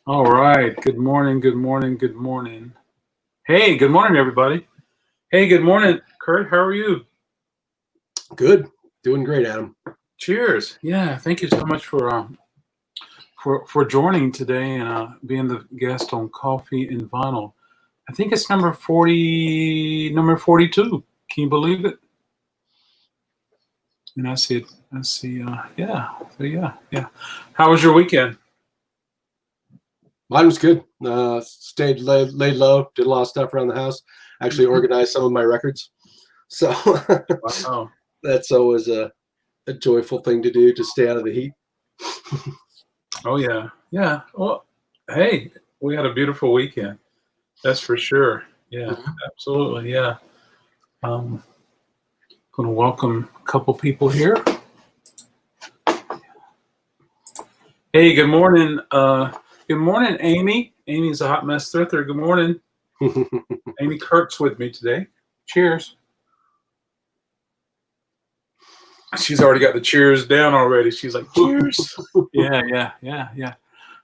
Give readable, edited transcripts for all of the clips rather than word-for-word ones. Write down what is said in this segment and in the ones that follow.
All right. Good morning. Good morning. Good morning. Hey, good morning, everybody. Hey, good morning, Kurt. How are you? Good. Doing great, Adam. Cheers. Yeah. Thank you so much for joining today and being the guest on Coffee and Vinyl. I think it's number 42. Can you believe it? And I see it. I see. Yeah. So yeah. How was your weekend? Mine was good. Stayed laid low. Did a lot of stuff around the house. Actually organized some of my records. So Wow. that's always a joyful thing to do, to stay out of the heat. Oh yeah. Yeah. Well, hey, we had a beautiful weekend. That's for sure. Yeah. Absolutely. Yeah. Going to welcome a couple people here. Hey, good morning. Good morning, Amy. Amy's a hot mess thrither. Good morning. Amy Kirk's with me today. Cheers. She's already got the cheers down already. She's like, cheers. Yeah.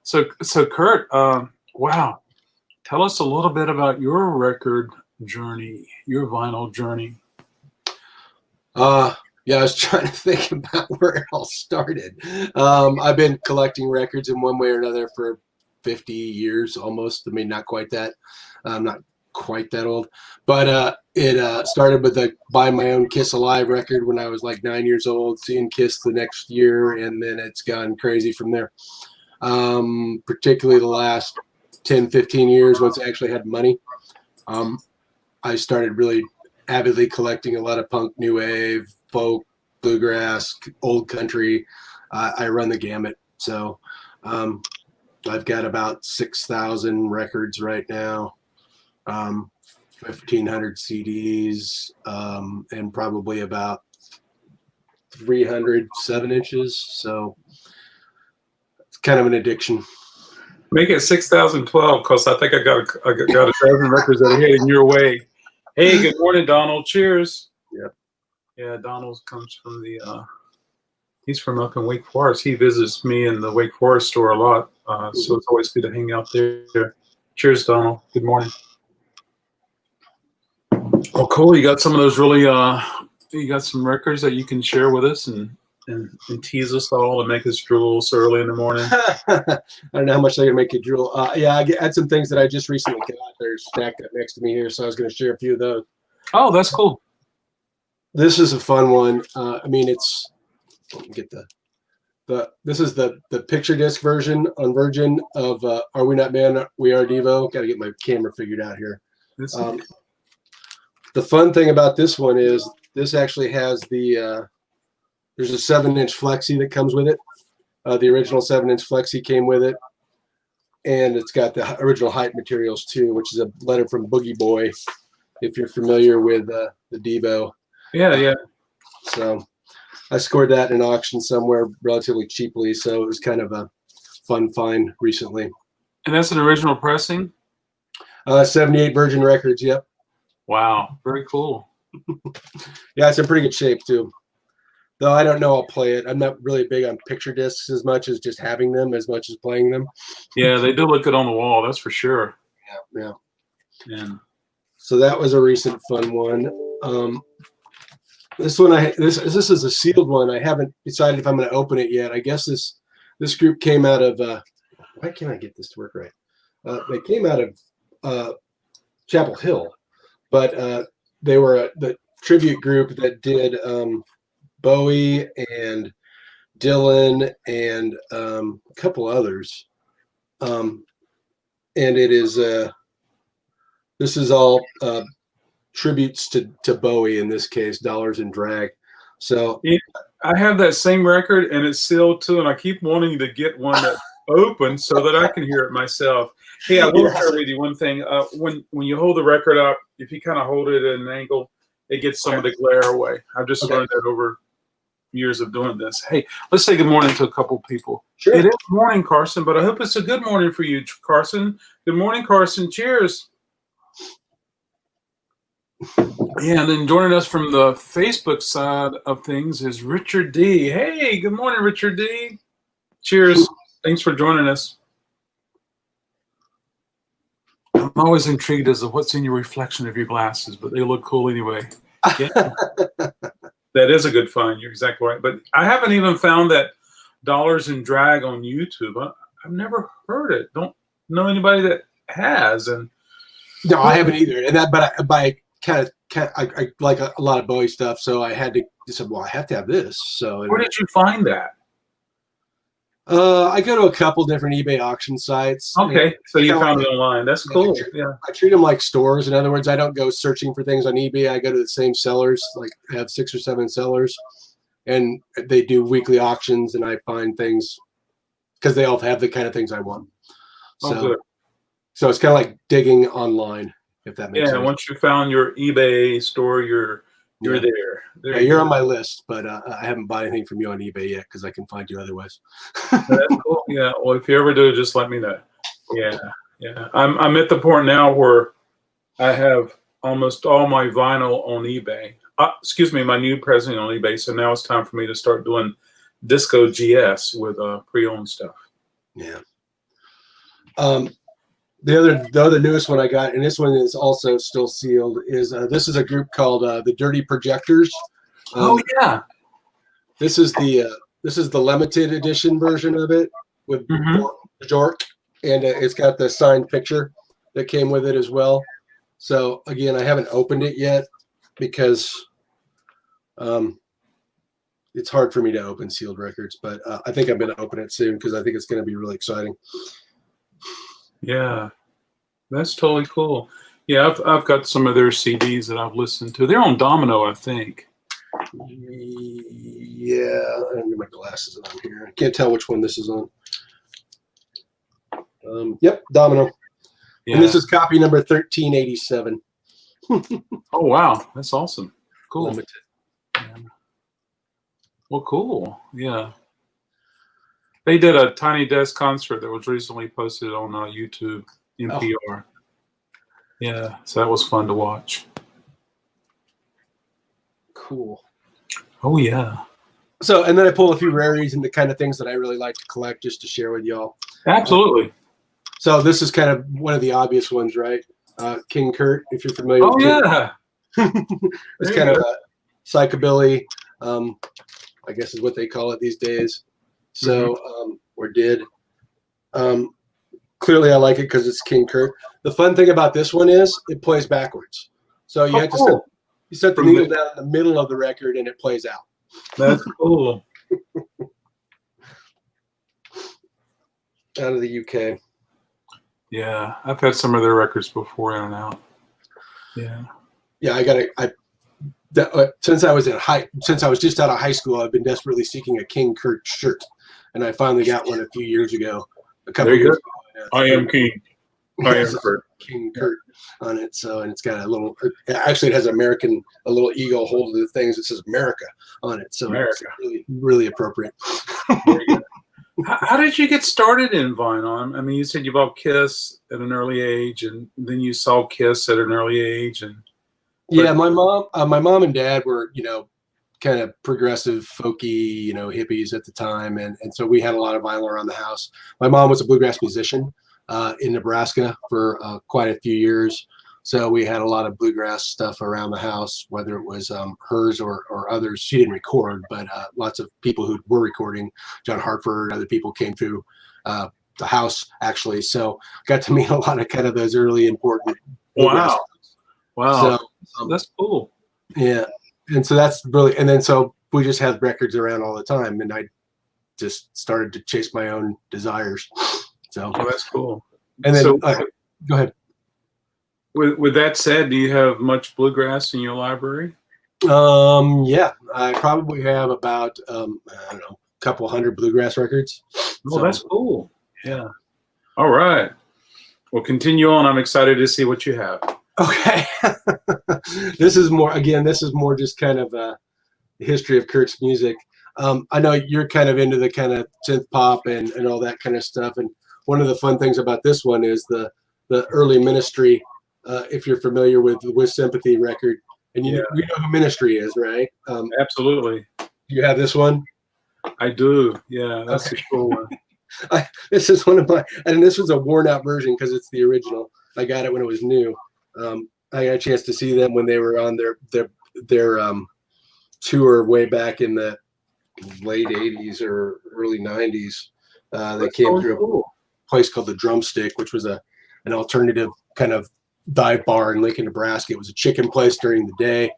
So Kurt, wow. Tell us a little bit about your record journey, your vinyl journey. Yeah, I was trying to think about where it all started. I've been collecting records in one way or another for 50 years almost. I mean, not quite that. I'm not quite that old. But it started with buying my own Kiss Alive record when I was like 9 years old, seeing Kiss the next year, and then it's gone crazy from there. Particularly the last 10, 15 years, once I actually had money, I started really avidly collecting a lot of punk, new wave, folk, bluegrass, old country. I run the gamut. So I've got about 6,000 records right now, 1,500 CDs, and probably about 300 7-inches. So it's kind of an addiction. Make it 6,012 because I think I got a dozen records that are heading your way. Hey, good morning, Donald. Cheers. Yep. Yeah, Donald comes from he's from up in Wake Forest. He visits me in the Wake Forest store a lot. So it's always good to hang out there. Cheers, Donald. Good morning. Oh, cool. You got some of those really, you got some records that you can share with us and tease us all and make us drool so early in the morning. I don't know how much they're going to make you drool. Yeah, I had some things that I just recently got. They're stacked up next to me here, so I was going to share a few of those. Oh, that's cool. This is a fun one. I mean, let me get this is the picture disc version on Virgin of Are We Not Man, We Are Devo. Got to get my camera figured out here. The fun thing about this one is this actually has there's a 7-inch flexi that comes with it. The original 7-inch flexi came with it, and it's got the original height materials too, which is a letter from Boogie Boy, if you're familiar with the Devo. Yeah. So I scored that in an auction somewhere relatively cheaply, so it was kind of a fun find recently. And that's an original pressing? 78 Virgin Records, yep. Wow, very cool. Yeah, it's in pretty good shape too. Though I don't know I'll play it. I'm not really big on picture discs as much as just having them as much as playing them. Yeah, they do look good on the wall, that's for sure. Yeah. And so that was a recent fun one. This one this is a sealed one. I haven't decided if I'm going to open it yet. I guess this group came out of why can't I get this to work right? They came out of Chapel Hill, but they were the tribute group that did Bowie and Dylan and a couple others, and it is this is all tributes to Bowie in this case, Dollars and Drag. So yeah, I have that same record and it's sealed too, and I keep wanting to get one that's open so that I can hear it myself. Hey, I will share with you one thing. When you hold the record up, if you kind of hold it at an angle, it gets some of the glare away. I've just learned that over years of doing this. Hey, let's say good morning to a couple people. Sure. It is morning, Carson, but I hope it's a good morning for you, Carson. Good morning, Carson. Cheers. Yeah, and then joining us from the Facebook side of things is Richard D. Hey, good morning, Richard D. Cheers. Thanks for joining us. I'm always intrigued as to what's in your reflection of your glasses, but they look cool anyway. Yeah, that is a good find. You're exactly right. But I haven't even found that Dollars and Drag on YouTube. I've never heard it. Don't know anybody that has. And No, I haven't either. And that, but I kind of I like a lot of Bowie stuff, so I had to decide. Well, I have to have this. So where did you find that? I go to a couple different eBay auction sites. Okay, so you found it online. That's cool. I treat them like stores. In other words, I don't go searching for things on eBay. I go to the same sellers. Like I have 6 or 7 sellers, and they do weekly auctions, and I find things because they all have the kind of things I want. So, good. So it's kind of like digging online, if that makes sense. Yeah, once you found your eBay store, you're there. Yeah, you're on my list, but I haven't bought anything from you on eBay yet because I can find you otherwise. That's cool. Yeah. Well, if you ever do, just let me know. Yeah. Yeah. I'm at the point now where I have almost all my vinyl on eBay. Excuse me, my new pressing on eBay. So now it's time for me to start doing Disco GS with pre-owned stuff. Yeah. The other newest one I got, and this one is also still sealed, is this is a group called the Dirty Projectors. Oh yeah. This is the limited edition version of it with Jork, and it's got the signed picture that came with it as well. So again, I haven't opened it yet because it's hard for me to open sealed records, but I think I'm going to open it soon because I think it's going to be really exciting. Yeah, that's totally cool. Yeah, I've got some of their CDs that I've listened to. They're on Domino, I think. Yeah, I don't get my glasses on here. I can't tell which one this is on. Yep, Domino. Yeah. And this is copy number 1387. Oh wow, that's awesome. Cool. Limited. Yeah. Well, cool. Yeah. They did a Tiny Desk concert that was recently posted on YouTube, NPR. Oh. Yeah, so that was fun to watch. Cool. Oh, yeah. So, and then I pull a few rarities and the kind of things that I really like to collect just to share with y'all. Absolutely. So this is kind of one of the obvious ones, right? King Kurt, if you're familiar with yeah. It's kind of a psychobilly, I guess is what they call it these days. So, or did. Clearly I like it because it's King Kurt. The fun thing about this one is it plays backwards. So you have to set the needle down in the middle of the record and it plays out. That's cool. Out of the UK. Yeah, I've had some of their records before in and out. Yeah. Yeah, since I was just out of high school, I've been desperately seeking a King Kurt shirt, and I finally got one a few years ago. A couple years ago. I am King. I am Kurt. King Kurt on it. So, and it's got a little. Actually, it has a little eagle holding the things. It says America on it. So America. It's really, really appropriate. How did you get started in vinyl? I mean, you said you bought Kiss at an early age, and then you saw Kiss at an early age, and. Yeah, my mom and dad were, kind of progressive, folky, hippies at the time, and so we had a lot of vinyl around the house. My mom was a bluegrass musician in Nebraska for quite a few years, so we had a lot of bluegrass stuff around the house, whether it was hers or others. She didn't record, but lots of people who were recording, John Hartford, other people came through the house actually. So got to meet a lot of kind of those early important. Wow. Wow. So, that's cool. Yeah. And so that's really, and then so we just had records around all the time, and I just started to chase my own desires. So that's cool. And then go ahead. With that said, do you have much bluegrass in your library? Yeah, I probably have about I don't know, a couple hundred bluegrass records. Oh, that's cool. Yeah. All right. Well, continue on. I'm excited to see what you have. Okay. This is more just kind of a history of Kurt's music. I know you're kind of into the kind of synth pop and all that kind of stuff. And one of the fun things about this one is the early Ministry, if you're familiar with Sympathy record. And you know who Ministry is, right? Absolutely. Do you have this one? I do. Yeah, that's a cool one. This is one of my, and this was a worn out version because it's the original. I got it when it was new. I got a chance to see them when they were on their tour way back in the late 80s or early 90s. They came through a place called the Drumstick, which was an alternative kind of dive bar in Lincoln, Nebraska. It was a chicken place during the day,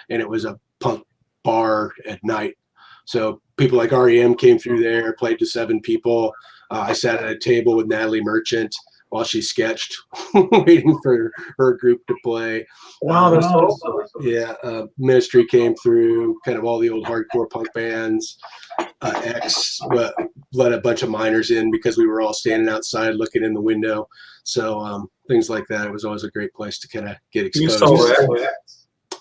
and it was a punk bar at night. So people like REM came through there, played to 7 people. I sat at a table with Natalie Merchant while she sketched, waiting for her group to play. Wow, that's awesome. Yeah, Ministry came through, kind of all the old hardcore punk bands. X let a bunch of miners in because we were all standing outside looking in the window. So things like that. It was always a great place to kind of get exposed. You saw that?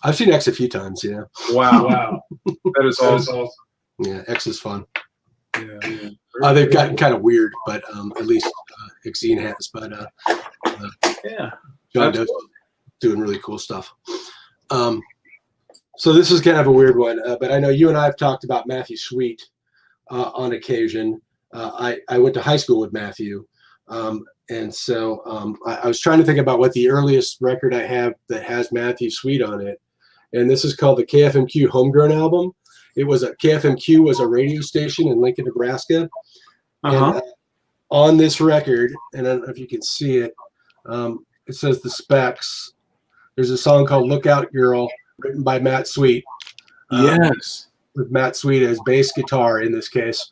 I've seen X a few times, yeah. Wow. That is awesome. Yeah, X is fun. Yeah. They've gotten kind of weird, but at least Xene has. But yeah, John does doing really cool stuff. So this is kind of a weird one, but I know you and I have talked about Matthew Sweet on occasion. I went to high school with Matthew, and so I was trying to think about what the earliest record I have that has Matthew Sweet on it, and this is called the KFMQ Homegrown album. It was KFMQ was a radio station in Lincoln, Nebraska. And on this record, and I don't know if you can see it, it says the specs. There's a song called "Look Out Girl," written by Matt Sweet. Yes. With Matt Sweet as bass guitar in this case.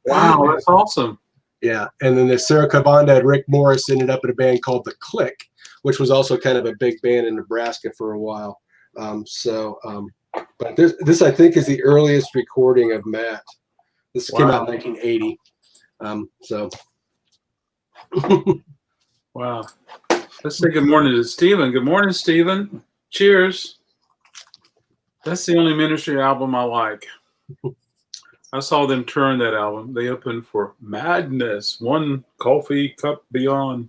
Wow, that's awesome. Yeah, and then the Sarah Kabanda and Rick Morris ended up in a band called The Click, which was also kind of a big band in Nebraska for a while. But this I think is the earliest recording of Matt. This came out in 1980. Wow. Let's say good morning to Stephen. Good morning, Stephen. Cheers. That's the only Ministry album I like. I saw them turn that album. They opened for Madness, One Coffee Cup Beyond.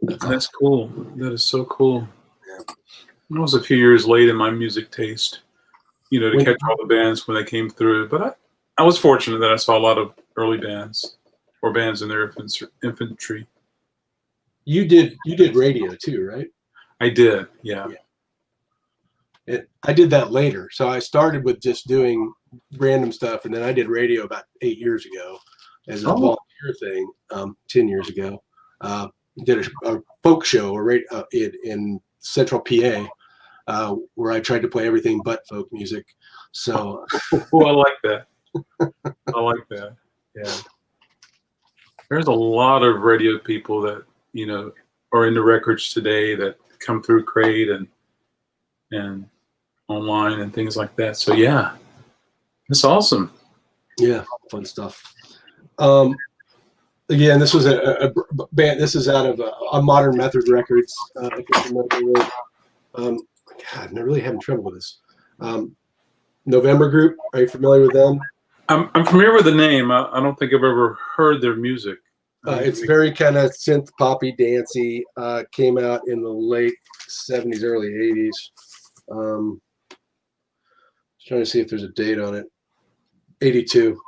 That's cool. That is so cool. I was a few years late in my music taste, to catch all the bands when they came through. But I was fortunate that I saw a lot of early bands or bands in their infantry. You did radio too, right? I did, yeah. I did that later. So I started with just doing random stuff, and then I did radio about 8 years ago as a volunteer thing. 10 years ago, did a folk show in Central PA, where I tried to play everything but folk music. So, I like that. I like that. Yeah. There's a lot of radio people that are into records today that come through Krate and online and things like that. So yeah, it's awesome. Yeah, fun stuff. Again, this was a band. This is out of a Modern Method Records. If you're familiar with, God, I'm really having trouble with this. November Group. Are you familiar with them? I'm familiar with the name. I don't think I've ever heard their music. It's very kind of synth poppy, dancey. Came out in the late 70s, early 80s. Trying to see if there's a date on it. 82.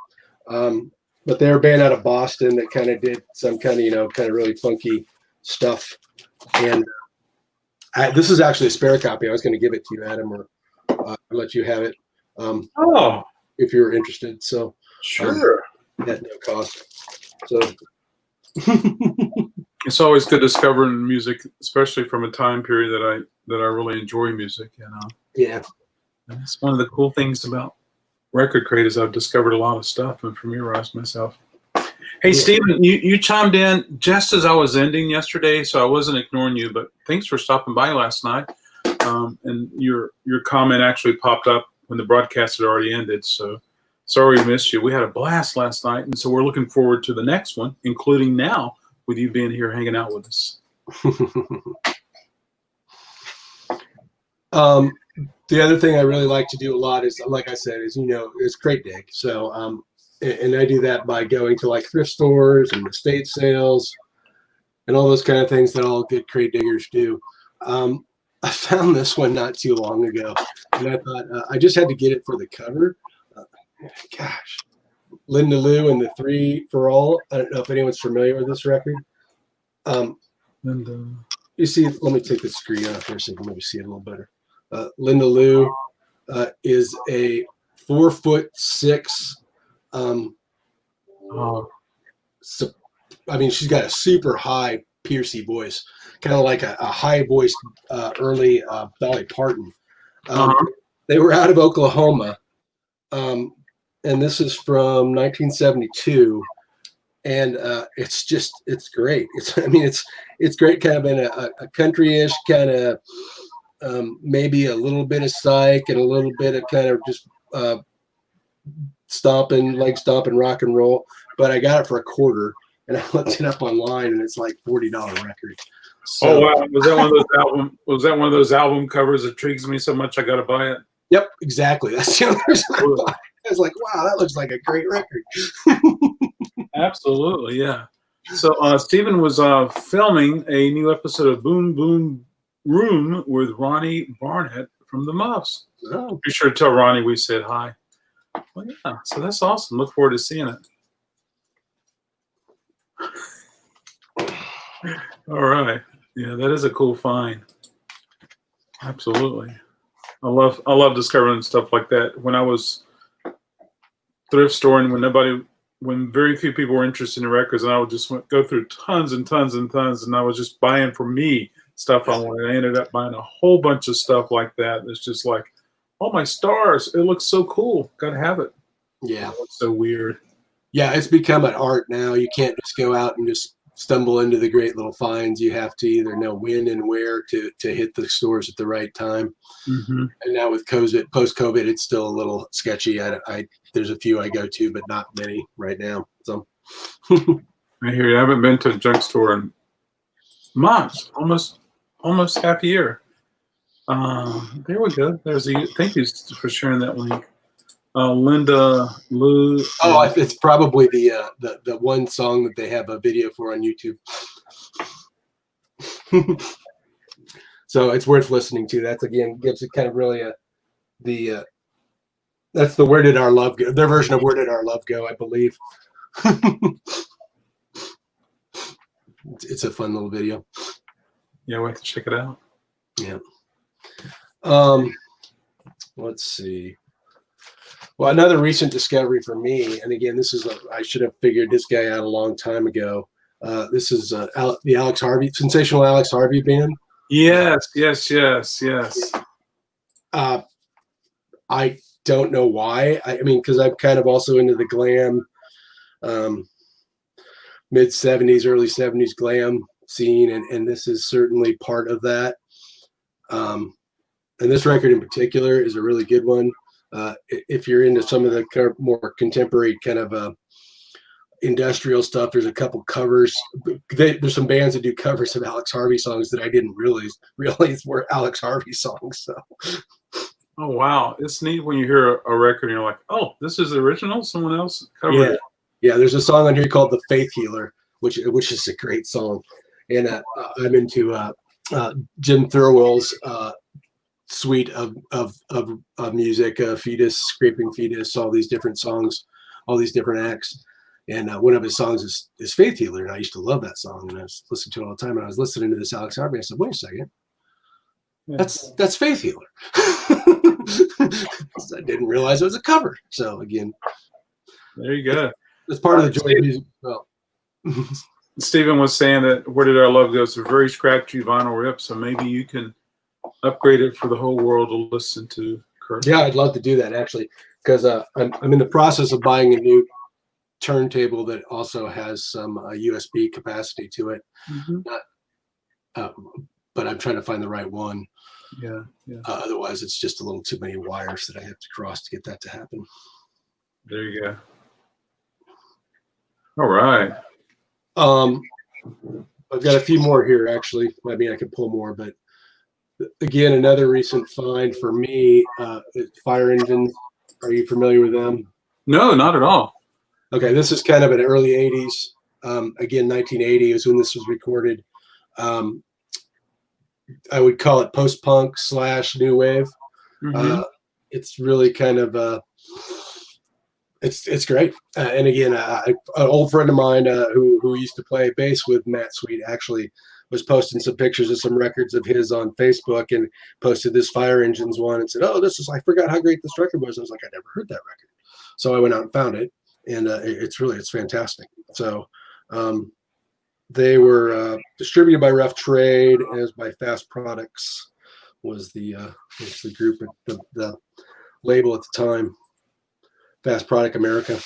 But they're a band out of Boston that kind of did some kind of really funky stuff. And this is actually a spare copy. I was going to give it to you, Adam, or let you have it. If you're interested. So sure. At no cost. So it's always good discovering music, especially from a time period that I really enjoy music. Yeah. And it's one of the cool things about RecordKrate is I've discovered a lot of stuff and familiarized myself. Hey, Stephen, you chimed in just as I was ending yesterday, so I wasn't ignoring you, but thanks for stopping by last night. And your comment actually popped up when the broadcast had already ended, so sorry we missed you. We had a blast last night, and so we're looking forward to the next one, including now with you being here hanging out with us. The other thing I really like to do a lot is, like I said, is crate dig. So, and I do that by going to like thrift stores and estate sales and all those kind of things that all good crate diggers do. I found this one not too long ago, and I thought I just had to get it for the cover. Gosh, Linda Lou and the Three for All. I don't know if anyone's familiar with this record. You see, let me take the screen off here so you can maybe see it a little better. Linda Lou is a 4'6". So, I mean, she's got a super high, piercy voice, kind of like a high voiced early Dolly Parton. They were out of Oklahoma, and this is from 1972. And it's great. It's great, kind of in a country-ish kind of maybe a little bit of psych and a little bit of kind of just leg stomping rock and roll. But I got it for $25, and I looked it up online, and it's like $40 record. So, oh wow, was that one of those album covers that intrigues me so much I got to buy it? Yep, exactly. That's the only reason I bought it. I was like, wow, that looks like a great record. Absolutely, yeah. So Stephen was filming a new episode of Boom Boom Room with Ronnie Barnett from the Muffs. Oh. Be sure to tell Ronnie we said hi. Well, yeah, so that's awesome. Look forward to seeing it. All right. Yeah, that is a cool find. Absolutely. I love discovering stuff like that. When I was thrift storing, when very few people were interested in records, and I would just go through tons and tons and tons, and I was just buying for me stuff I wanted. I ended up buying a whole bunch of stuff like that. It's just like, oh my stars, it looks so cool. Gotta have it. Yeah. It's so weird. Yeah, it's become an art now. You can't just go out and just stumble into the great little finds. You have to either know when and where to hit the stores at the right time. Mm-hmm. And now with post-COVID, it's still a little sketchy. There's a few I go to, but not many right now. So I hear you. I haven't been to a junk store in months, almost half a year. There we go. Thank you for sharing that link. Linda Lou. Oh, it's probably the one song that they have a video for on YouTube. So it's worth listening to. That's again gives it kind of really that's the Where Did Our Love Go? Their version of Where Did Our Love Go, I believe. It's a fun little video. Yeah, we'll have to check it out. Yeah. Let's see. Well, another recent discovery for me, and again, I should have figured this guy out a long time ago. This is the Alex Harvey, sensational Alex Harvey band. Yes. I don't know why. I mean, because I'm kind of also into the glam, mid 70s, early 70s glam scene, and this is certainly part of that. And this record in particular is a really good one. If you're into some of the more contemporary kind of industrial stuff, there's a couple covers. There's some bands that do covers of Alex Harvey songs that I didn't realize were Alex Harvey songs. So, oh wow, it's neat when you hear a record and you're like, oh, this is the original. Someone else covered it. Yeah. There's a song on here called "The Faith Healer," which is a great song, and I'm into Jim Thirlwell's suite of music, Fetus, Scraping Fetus, all these different songs, all these different acts. And one of his songs is Faith Healer. And I used to love that song. And I was listening to it all the time. And I was listening to this Alex Harvey. I said, wait a second. That's Faith Healer. I didn't realize it was a cover. So again, there you go. It's part of the joy of music as well. Stephen was saying that Where Did Our Love Go? It's a very scratchy vinyl rip. So maybe you can upgrade it for the whole world to listen to, Kurt. Yeah, I'd love to do that actually, because I'm in the process of buying a new turntable that also has some USB capacity to it. Mm-hmm. But I'm trying to find the right one. Yeah. Otherwise, it's just a little too many wires that I have to cross to get that to happen. There you go. All right. I've got a few more here actually. I mean, I could pull more, but again, another recent find for me, Fire Engines. Are you familiar with them? No, not at all. Okay, this is kind of an early 80s. Again, 1980 is when this was recorded. I would call it post-punk / new wave. Mm-hmm. It's really kind of It's great. And again, an old friend of mine who used to play bass with Matt Sweet actually was posting some pictures of some records of his on Facebook and posted this Fire Engines one and said, "Oh, I forgot how great this record was." I was like, "I never heard that record." So I went out and found it, and it's fantastic. So they were distributed by Rough Trade, as by Fast Products was the group, the label at the time. Fast Product America.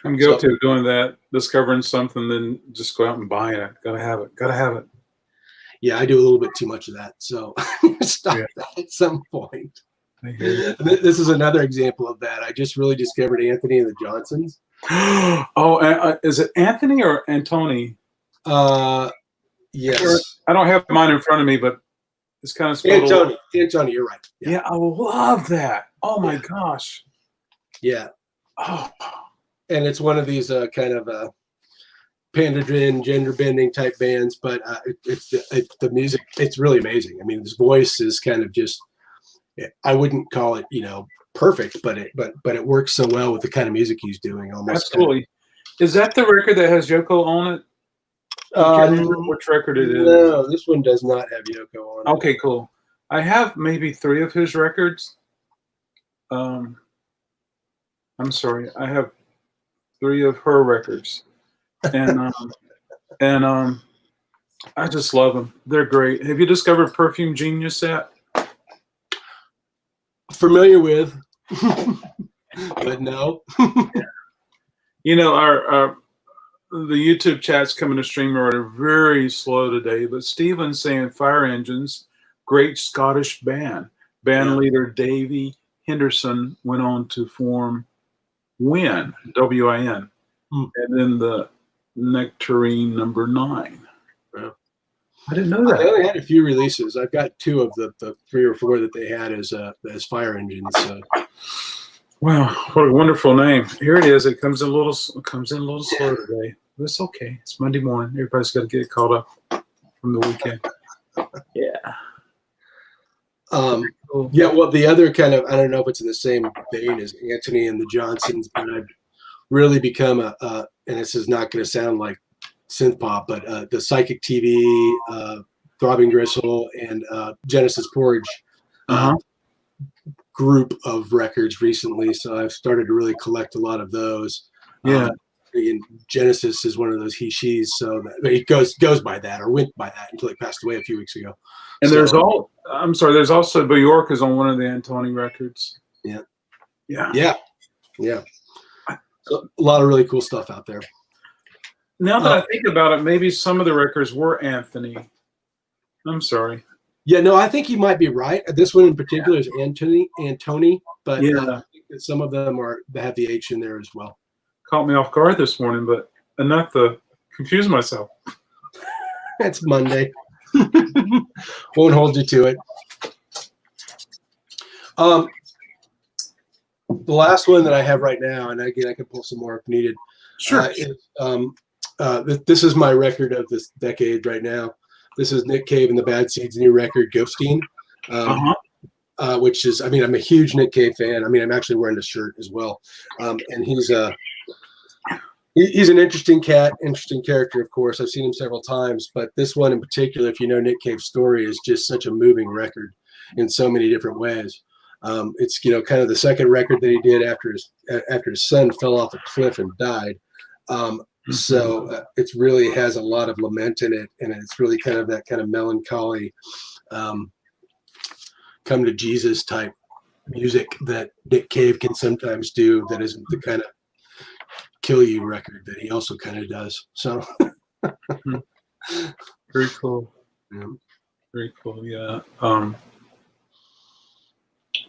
I'm guilty of doing that, discovering something, then just go out and buy it. Gotta have it. Gotta have it. Yeah, I do a little bit too much of that. So stop that at some point. I hear you. This is another example of that. I just really discovered Anthony and the Johnsons. Oh, is it Anthony or Antony? Yes. I don't have mine in front of me, but it's kind of spelled Antony, you're right. Yeah, I love that. Oh my gosh. Yeah. Oh. And it's one of these kind of pandering, gender bending type bands, but the music, it's really amazing. I mean, his voice is kind of just, I wouldn't call it, perfect, but it works so well with the kind of music he's doing. Almost. Absolutely. Is that the record that has Yoko on it? I can't remember which record it is. No, this one does not have Yoko on it. Okay, cool. I have maybe 3 of his records. I'm sorry, I have 3 of her records, and I just love them. They're great. Have you discovered Perfume Genius yet? Familiar with, but no. Our the YouTube chats coming to streamer are very slow today, but Stephen's saying Fire Engines, great Scottish band. Band leader Davy Henderson went on to form Win, W-I-N, and then the Nectarine number 9. Yeah. I didn't know that. They only had a few releases. I've got 2 of the 3 or 4 that they had as Fire Engines. So. Wow, what a wonderful name! Here it is. It comes in a little slow today. But it's okay. It's Monday morning. Everybody's got to get caught up from the weekend. Yeah. Yeah, well, the other kind of, I don't know if it's in the same vein as Anthony and the Johnsons, but I've really become and this is not going to sound like synth pop, but the Psychic TV, Throbbing Gristle, and Genesis Porridge group of records recently. So I've started to really collect a lot of those. Yeah. And Genesis is one of those he, she's, so that it goes by that, or went by that, until he passed away a few weeks ago. And there's also Bjork is on one of the Antony records. Yeah. So a lot of really cool stuff out there. Now that I think about it, maybe some of the records were Anthony. I'm sorry. Yeah, no, I think you might be right. This one in particular is Antony, but I think that some of them have the H in there as well. Caught me off guard this morning, but enough to confuse myself. It's Monday. Won't hold you to it. The last one that I have right now, and again, I can pull some more if needed. Sure. This is my record of this decade right now. This is Nick Cave and the Bad Seeds' new record, Ghosteen, which is, I mean, I'm a huge Nick Cave fan. I mean, I'm actually wearing the shirt as well. And he's an interesting cat, interesting character, of course. I've seen him several times, but this one in particular, if you know Nick Cave's story, is just such a moving record in so many different ways. It's, kind of the second record that he did after his son fell off a cliff and died. So it really has a lot of lament in it, and it's really kind of that kind of melancholy, come to Jesus type music that Nick Cave can sometimes do. That isn't the kind of kill you record that he also kind of does. So very cool. Yeah. Very cool. Yeah.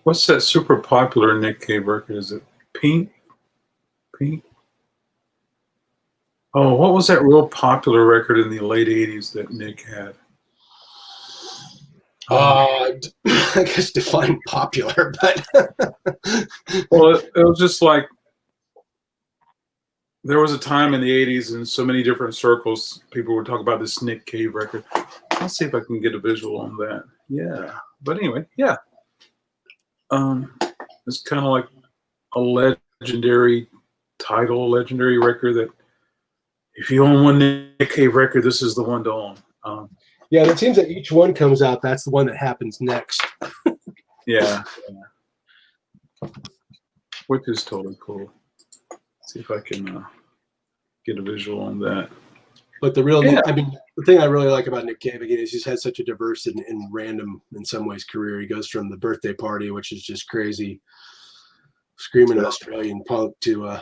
What's that super popular Nick Cave record? Is it Pink? Oh, what was that real popular record in the late 80s that Nick had? I guess define popular, but well, it was just like there was a time in the 80s in so many different circles, people would talk about this Nick Cave record. I'll see if I can get a visual on that. Yeah. But anyway, yeah. It's kind of like a legendary title, legendary record that if you own one Nick Cave record, this is the one to own. Yeah, it seems that each one comes out, that's the one that happens next. Yeah. Which is totally cool. Let's see if I can get a visual on that. But the thing I really like about Nick Cave again is he's had such a diverse and random, in some ways, career. He goes from the birthday party, which is just crazy, screaming Australian punk, to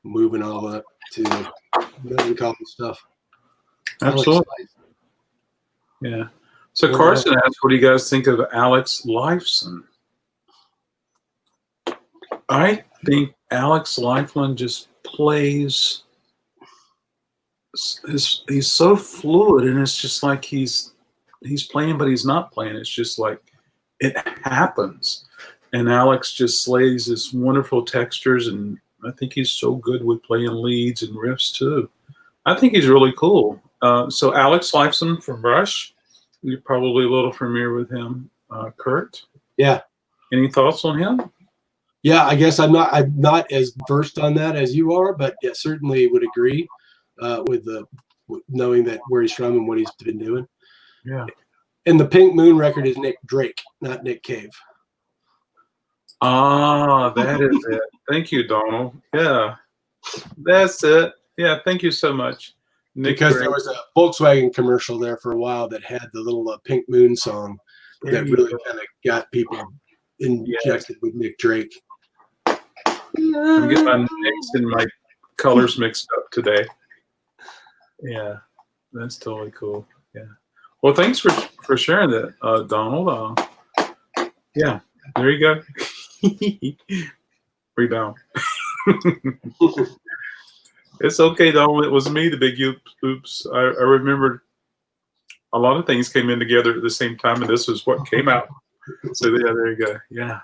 moving all up to melancholy stuff. Absolutely. Yeah. So Carson asked, what do you guys think of Alex Lifeson? I think Alex Lifeson just plays. He's so fluid, and it's just like he's playing, but he's not playing. It's just like it happens. And Alex just slays his wonderful textures, and I think he's so good with playing leads and riffs too. I think he's really cool. So Alex Lifeson from Rush, you're probably a little familiar with him. Kurt? Yeah. Any thoughts on him? Yeah, I guess I'm not as versed on that as you are, but yeah, certainly would agree with knowing that where he's from and what he's been doing. Yeah. And the Pink Moon record is Nick Drake, not Nick Cave. Ah, that is it. Thank you, Donald. Yeah, that's it. Yeah, thank you so much. Because there was a Volkswagen commercial there for a while that had the little Pink Moon song that really kind of got people injected with Nick Drake. I'm getting my names and my colors mixed up today. Yeah, that's totally cool. Yeah. Well, thanks for sharing that, Donald. Yeah, there you go. Rebound. It's okay, Donald. It was me, the big oops. I remembered a lot of things came in together at the same time, and this was what came out. So yeah, there you go. Yeah.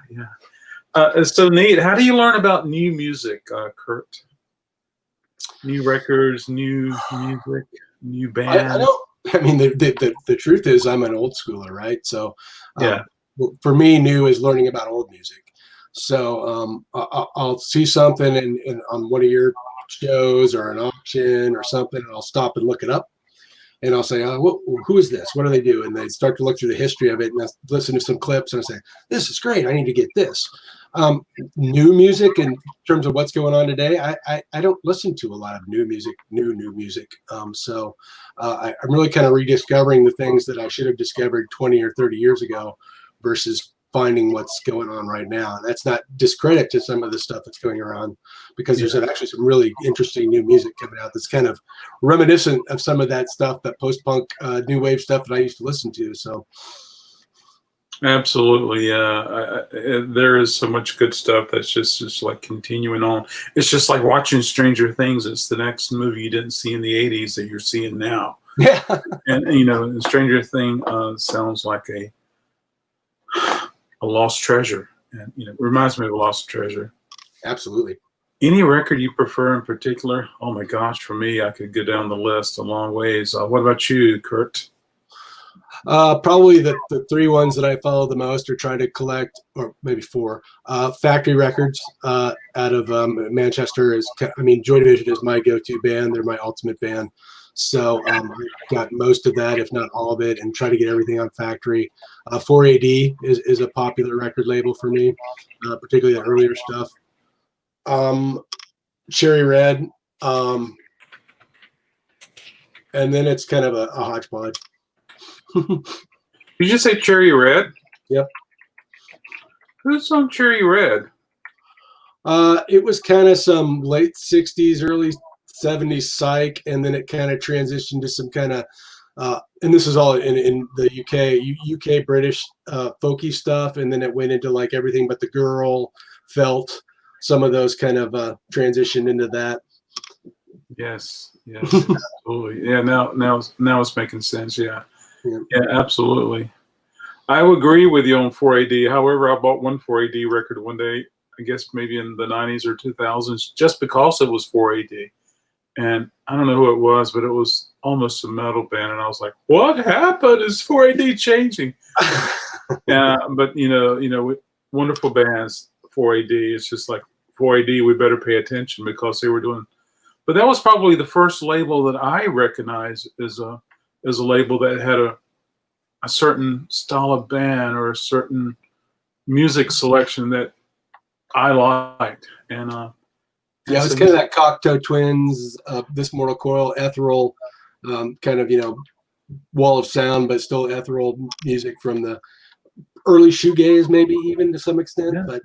It's so neat. How do you learn about new music, Kurt? New records, new music, new bands. I mean, the truth is, I'm an old schooler, right? So, yeah. For me, new is learning about old music. So I'll see something in on one of your shows or an auction or something, and I'll stop and look it up. And I'll say, who is this? What do they do? And they start to look through the history of it, and I listen to some clips, and I say, this is great. I need to get this. New music in terms of what's going on today, I don't listen to a lot of new music. So I'm really kind of rediscovering the things that I should have discovered 20 or 30 years ago versus finding what's going on right now. And that's not discredit to some of the stuff that's going around, because there's actually some really interesting new music coming out that's kind of reminiscent of some of that stuff, that post-punk new wave stuff that I used to listen to. So absolutely, yeah. There is so much good stuff that's just like continuing on. It's just like watching Stranger Things. It's the next movie you didn't see in the 80s that you're seeing now. Yeah. And Stranger Thing sounds like a lost treasure, and it reminds me of a lost treasure. Absolutely. Any record you prefer in particular? Oh my gosh, for me, I could go down the list a long ways. What about you, Kurt? Probably the three ones that I follow the most or try to collect, or maybe four. Factory Records out of Manchester Joy Division is my go-to band. They're my ultimate band. So I've got most of that, if not all of it, and try to get everything on Factory. 4AD is a popular record label for me, particularly the earlier stuff. Cherry Red, and then it's kind of a hodgepodge. Did you just say Cherry Red? Yep. Who's on Cherry Red? It was kind of some late 60s, early 70s psych, and then it kind of transitioned to some kind of and this is all in the UK British folky stuff, and then it went into like Everything But the Girl, Felt, some of those kind of transitioned into that. Yes, absolutely. Yeah, now it's making sense. Yeah, absolutely. I would agree with you on 4AD. However, I bought one 4AD record one day, I guess maybe in the 90s or 2000s, just because it was 4AD. And I don't know who it was, but it was almost a metal band. And I was like, what happened? Is 4AD changing? Yeah, but, when wonderful bands. 4AD. It's just like 4AD. We better pay attention because they were doing. But that was probably the first label that I recognized as a label that had a certain style of band or a certain music selection that I liked. And yeah, it was kind of that Cocteau Twins, This Mortal Coil, ethereal, kind of, wall of sound, but still ethereal music from the early shoegaze, maybe even to some extent. Yeah, but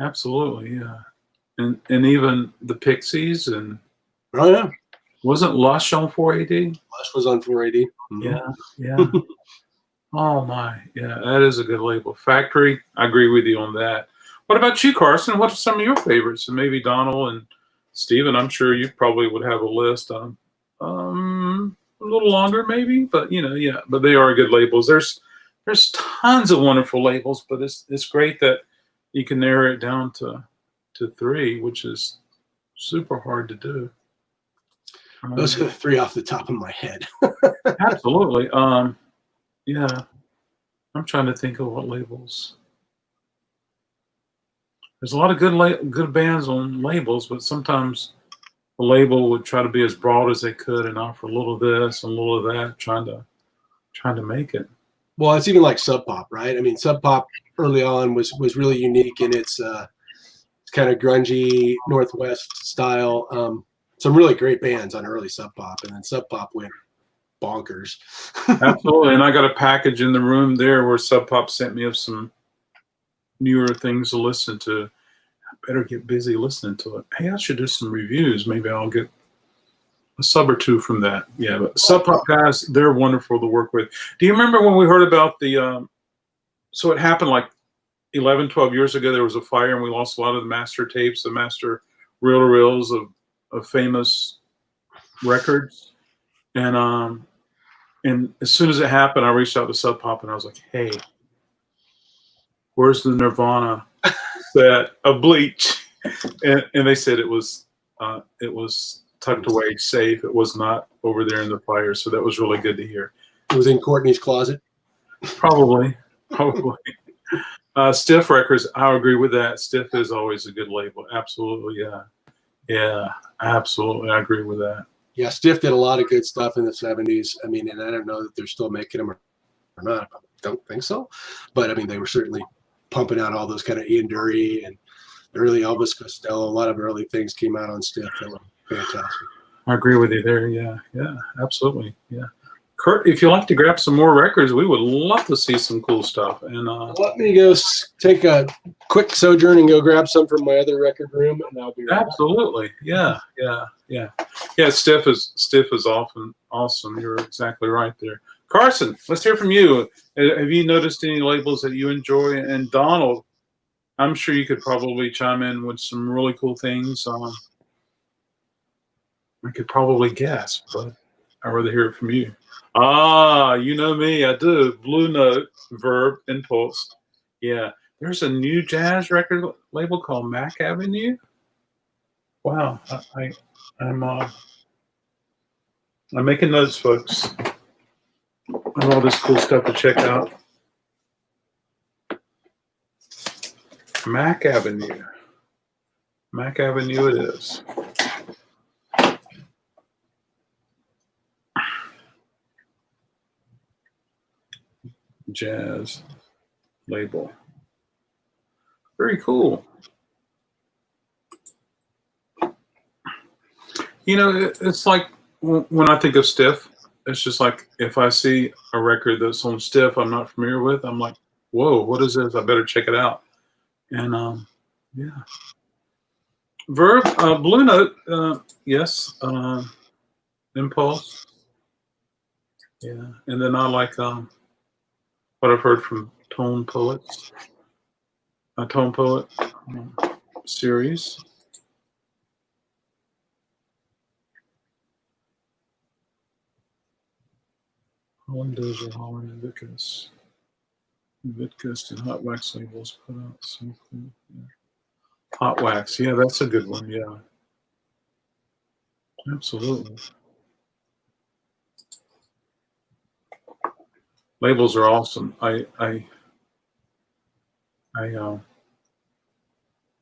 absolutely, yeah. And even the Pixies and oh yeah, wasn't Lush on 4AD? Lush was on 480. Yeah, yeah. Oh my, yeah, that is a good label. Factory, I agree with you on that. What about you, Carson? What are some of your favorites? And maybe Donald and Steven, I'm sure you probably would have a list. A little longer maybe, but yeah, but they are good labels. There's tons of wonderful labels, but it's great that you can narrow it down to three, which is super hard to do. Those are the three off the top of my head. Absolutely. Yeah, I'm trying to think of what labels. There's a lot of good bands on labels, but sometimes the label would try to be as broad as they could and offer a little of this and a little of that, trying to make it. Well, it's even like Sub Pop, right? I mean, Sub Pop early on was really unique in its kind of grungy Northwest style. Some really great bands on early Sub Pop, and then Sub Pop went bonkers. Absolutely, and I got a package in the room there where Sub Pop sent me of some newer things to listen to. I better get busy listening to it. Hey, I should do some reviews. Maybe I'll get a sub or two from that. Yeah, but Sub Pop guys, they're wonderful to work with. Do you remember when we heard about the so it happened like 11, 12 years ago, there was a fire and we lost a lot of the master tapes, the master reel-to-reels of famous records. And as soon as it happened, I reached out to Sub Pop and I was like, hey, where's the Nirvana set of Bleach? And they said it was tucked away safe. It was not over there in the fire. So that was really good to hear. It was in Courtney's closet. Probably. Stiff Records, I agree with that. Stiff is always a good label. Absolutely, yeah. Yeah, absolutely. I agree with that. Yeah, Stiff did a lot of good stuff in the 70s. I mean, and I don't know that they're still making them or not. I don't think so. But I mean, they were certainly pumping out all those kind of Ian Dury and early Elvis Costello. A lot of early things came out on Stiff that were fantastic. I agree with you there. Yeah, absolutely. Yeah. Kurt, if you'd like to grab some more records, we would love to see some cool stuff. And let me go take a quick sojourn and go grab some from my other record room, and I'll be right absolutely. Back. Yeah. Stiff is often awesome. You're exactly right there. Carson, let's hear from you. Have you noticed any labels that you enjoy? And Donald, I'm sure you could probably chime in with some really cool things. I could probably guess, but I'd rather hear it from you. You know me, I do. Blue Note, Verb, Impulse. Yeah. There's a new jazz record label called Mac Avenue. Wow. I'm making notes, folks. I have all this cool stuff to check out. Mac Avenue. Mac Avenue it is. Jazz label. Very cool. It's like when I think of Stiff, it's just like if I see a record that's on Stiff I'm not familiar with, I'm like, whoa, what is this? I better check it out. And yeah. Verb, Blue Note, yes. Impulse. Yeah. And then I like what I've heard from Tone Poets. A Tone Poet series. Holland Dozier, Holland and Vickers. Vitkus and Hot Wax labels put out some cool. Yeah. Hot Wax, yeah, that's a good one. Yeah, absolutely. Labels are awesome. I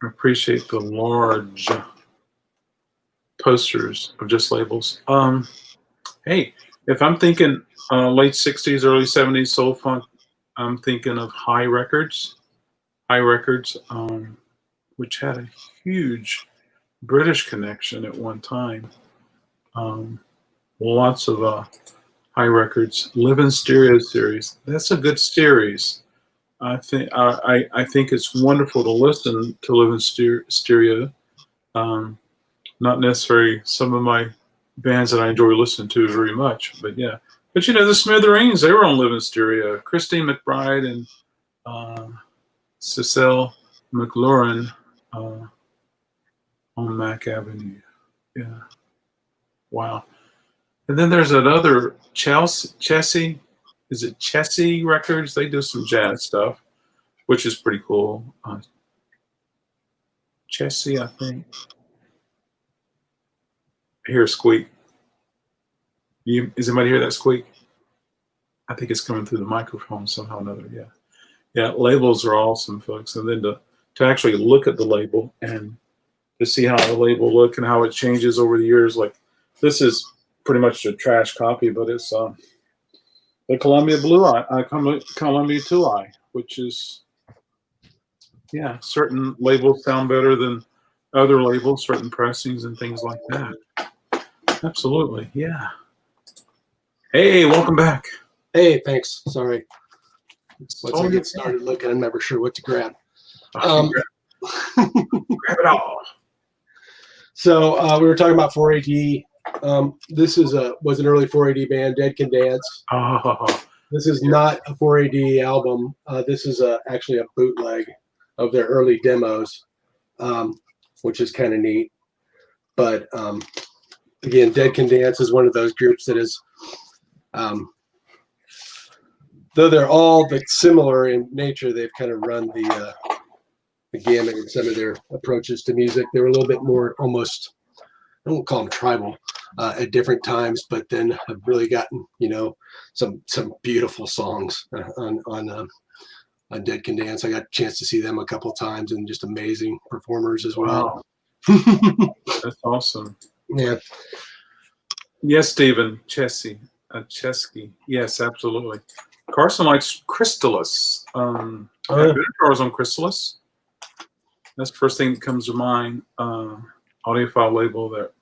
I appreciate the large posters of just labels. Hey, if I'm thinking late 60s, early 70s soul funk, I'm thinking of High Records. High Records, which had a huge British connection at one time. Lots of High Records. Live in Stereo series. That's a good series. I think it's wonderful to listen to Live in Stereo. Not necessarily some of my bands that I enjoy listening to very much, but yeah. But you know, the Smithereens, they were on Live in Stereo. Christine McBride and Cecile McLaurin on Mack Avenue. Yeah. Wow. And then there's that other Chessie. Is it Chessie Records? They do some jazz stuff, which is pretty cool. Chessie, I think. I hear a squeak. Does anybody hear that squeak? I think it's coming through the microphone somehow or another. Yeah. Yeah, labels are awesome, folks. And then to actually look at the label and to see how the label look and how it changes over the years. Like this is pretty much a trash copy, but it's the Columbia Blue Eye, Columbia 2i, which is, yeah, certain labels sound better than other labels, certain pressings and things like that. Absolutely, yeah. Hey, welcome back. Hey, thanks. Sorry. Once I Oh, get started looking, I'm never sure what to grab. grab it all. So we were talking about 4AD. This was an early 4AD band, Dead Can Dance. Oh, This is not a 4AD album. This is actually a bootleg of their early demos, which is kind of neat. But again, Dead Can Dance is one of those groups that is, though they're all similar in nature, they've kind of run the gamut in some of their approaches to music. They were a little bit more almost, I won't call them tribal at different times, but then have really gotten, some beautiful songs on Dead Can Dance. I got a chance to see them a couple of times and just amazing performers as well. Wow. That's awesome. Yeah. Yes, Stephen. Chesky. Yes, absolutely. Carson likes Crystallis. Guitars on Crystallis. That's the first thing that comes to mind. Audiophile label that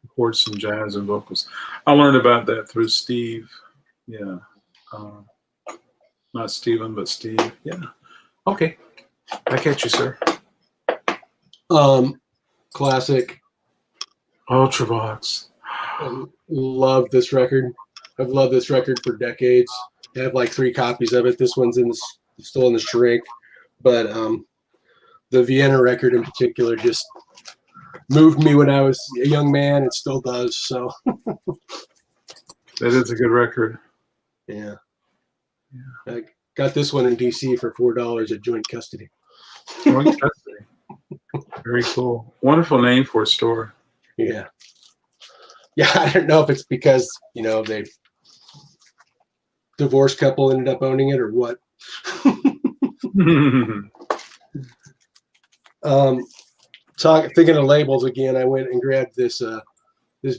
records some jazz and vocals. I learned about that through Steve. Yeah. Not Stephen, but Steve. Yeah. Okay. I catch you, sir. Classic. Ultravox. Love this record. I've loved this record for decades. I have like 3 copies of it. This one's still in the shrink, but the Vienna record in particular just moved me when I was a young man. It still does. So that is a good record. Yeah. I got this one in DC for $4 at Joint Custody. Joint Custody. Very cool. Wonderful name for a store. Yeah. Yeah, I don't know if it's because, they divorced couple ended up owning it or what. Thinking of labels again, I went and grabbed this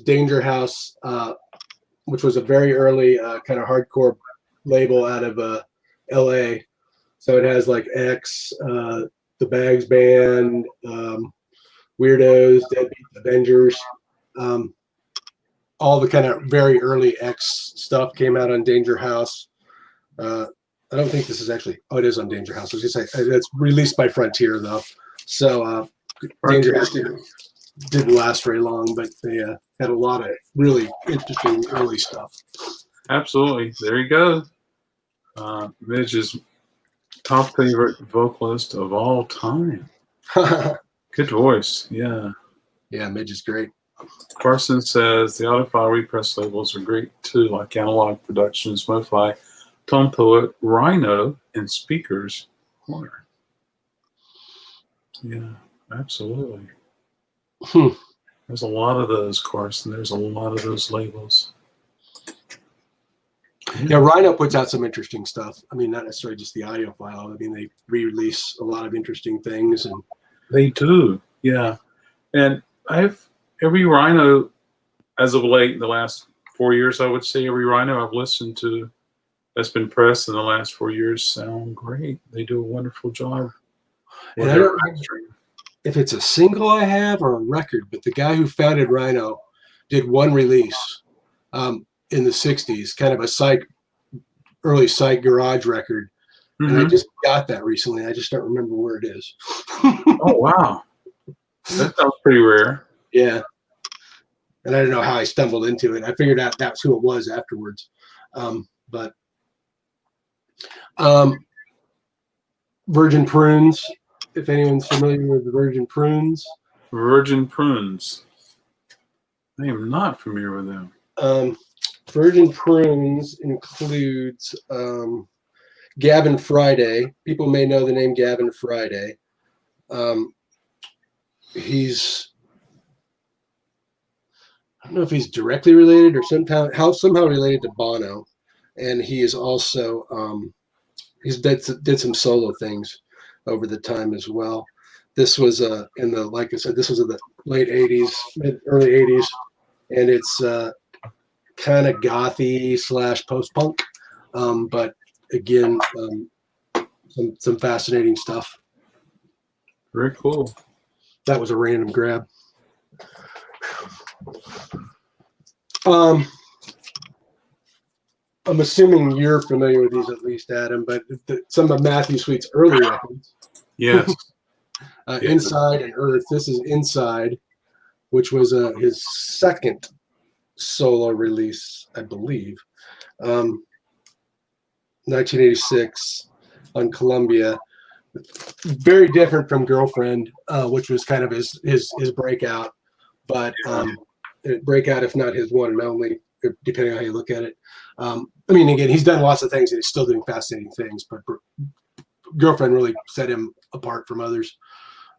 Danger House, which was a very early kind of hardcore label out of LA. So it has like X, the Bags Band, Weirdos, Deadbeat Avengers, all the kind of very early X stuff came out on Danger House. I don't think this is actually. Oh, it is on Danger House. I was just say it's released by Frontier though. So Danger House didn't last very long, but they had a lot of really interesting early stuff. Absolutely. There you go. Midge's top favorite vocalist of all time. Good voice. Yeah. Yeah, Midge is great. Carson says the audiophile repress labels are great too, like Analog Productions, MoFi, Tone Poet, Rhino, and Speakers Corner. Yeah, absolutely. There's a lot of those, Carson. There's a lot of those labels. Yeah, Rhino puts out some interesting stuff. I mean, not necessarily just the audiophile. I mean, they re-release a lot of interesting things, and They do, yeah. And I've every Rhino as of late, in the last 4 years, I would say every Rhino I've listened to that's been pressed in the last 4 years sound great. They do a wonderful job And with I their don't know mastering. if it's a single I have or a record, but the guy who founded Rhino did one release in the 60s, kind of a early psych garage record. And I Hmm. just got that recently. I just don't remember where it is. Oh wow, that sounds pretty rare. Yeah. And I don't know how I stumbled into it. I figured out that's who it was afterwards. But Virgin Prunes, if anyone's familiar with the Virgin Prunes. Virgin Prunes. I am not familiar with them. Virgin Prunes includes Gavin Friday. People may know the name Gavin Friday. He's, I don't know if he's directly related or somehow related to Bono, and he is also he's did some solo things over the time as well. This was in the, like I said, this was in the late '80s, early '80s, and it's kind of gothy / post punk, but again, some fascinating stuff. Very cool. That was a random grab. I'm assuming you're familiar with these at least, Adam, but some of Matthew Sweet's early records. Yes. Inside and Earth. This is Inside, which was his second solo release, I believe. 1986 on Columbia. Very different from Girlfriend, which was kind of his breakout, but breakout, if not his one and only, depending on how you look at it. I mean, again, he's done lots of things and he's still doing fascinating things, but Girlfriend really set him apart from others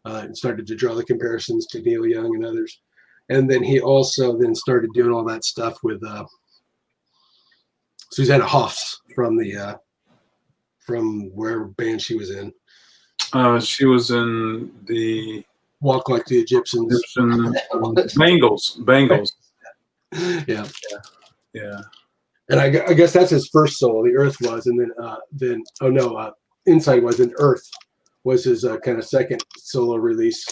and started to draw the comparisons to Neil Young and others. And then he also then started doing all that stuff with Susanna Hoffs from wherever band she was in. She was in the Walk Like the Egyptians. Bangles. Yeah. Yeah. And I guess that's his first solo. The Earth was, and then Inside was, and Earth was his kind of second solo release,